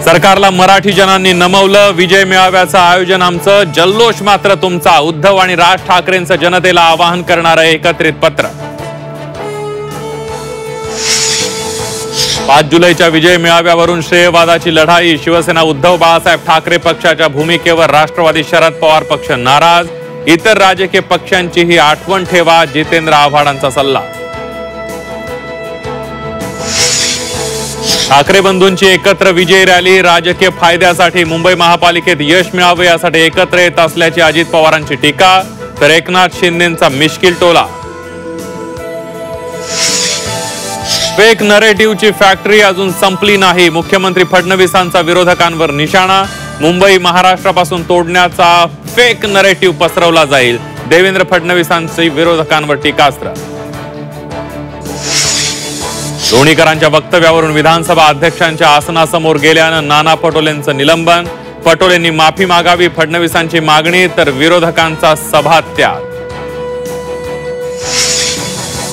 सरकारला मराठी जनांनी नमवलं, विजय मेळाव्याचं आयोजन आमचं, जल्लोष मात्र तुमचा. उद्धव आणि राज ठाकरेंचं जनतेला आवाहन करणारं एकत्रित पत्र. 5 जुलैच्या विजय मेळाव्यावरून श्रेयवादाची लढाई. शिवसेना उद्धव बाळासाहेब ठाकरे पक्षाच्या भूमिकेवर राष्ट्रवादी शरद पवार पक्ष नाराज. इतर राजकीय पक्षांचीही आठवण ठेवा, जितेंद्र आव्हाडांचा सल्ला. ठाकरे बंधूंची एकत्र विजय रॅली. राजकीय फायद्यासाठी मुंबई महापालिकेत यश मिळावे यासाठी एकत्र येत असल्याची अजित पवारांची टीका. तर एकनाथ शिंदेंचा मिश्किल टोला. फेक नरेटिव्हची फॅक्टरी अजून संपली नाही. मुख्यमंत्री फडणवीसांचा विरोधकांवर निशाणा. मुंबई महाराष्ट्रापासून तोडण्याचा फेक नरेटिव्ह पसरवला जाईल. देवेंद्र फडणवीसांचे विरोधकांवर टीकास्त्र. लोणीकरांच्या वक्तव्यावरून विधानसभा अध्यक्षांच्या आसनासमोर गेल्यानं नाना पटोलेंचं निलंबन. पटोलेंनी माफी मागावी, फडणवीसांची मागणी. तर विरोधकांचा सभात्याग.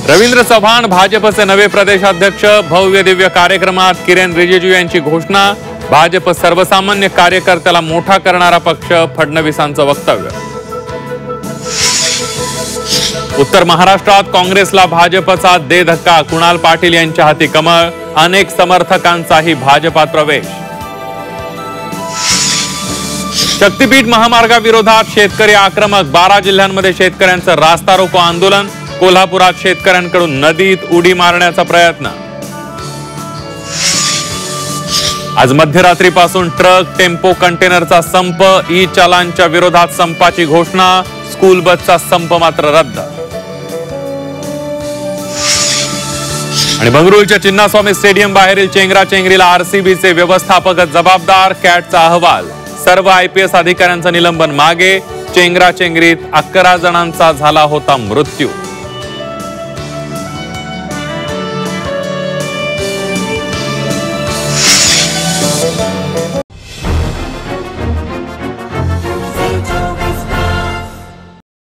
रवींद्र चव्हाण भाजपचे नवे प्रदेशाध्यक्ष. भव्य दिव्य कार्यक्रमात किरेन रिजिजू यांची घोषणा. भाजप सर्वसामान्य कार्यकर्त्याला मोठा करणारा पक्ष, फडणवीसांचं वक्तव्य. उत्तर महाराष्ट्रात काँग्रेसला भाजपचा दे धक्का. कुणाल पाटील यांच्या हाती कमळ. अनेक समर्थकांचाही भाजपात प्रवेश. शक्तीपीठ महामार्गाविरोधात शेतकरी आक्रमक. 12 जिल्ह्यांमध्ये शेतकऱ्यांचं रास्ता रोको आंदोलन. कोल्हापुरात शेतकऱ्यांकडून नदीत उडी मारण्याचा प्रयत्न. आज मध्यरात्रीपासून ट्रक, टेम्पो, कंटेनरचा संप. ई चालांच्या विरोधात संपाची घोषणा. स्कूल बसचा संप मात्र रद्द. आणि बंगळुरूच्या चिन्नास्वामी स्टेडियम बाहेरील चेंगराचेंगरीला आरसीबीचे व्यवस्थापक जबाबदार. कॅटचा अहवाल. सर्व आयपीएस अधिकाऱ्यांचं निलंबन मागे. चेंगराचेंगरीत 11 जणांचा झाला होता मृत्यू.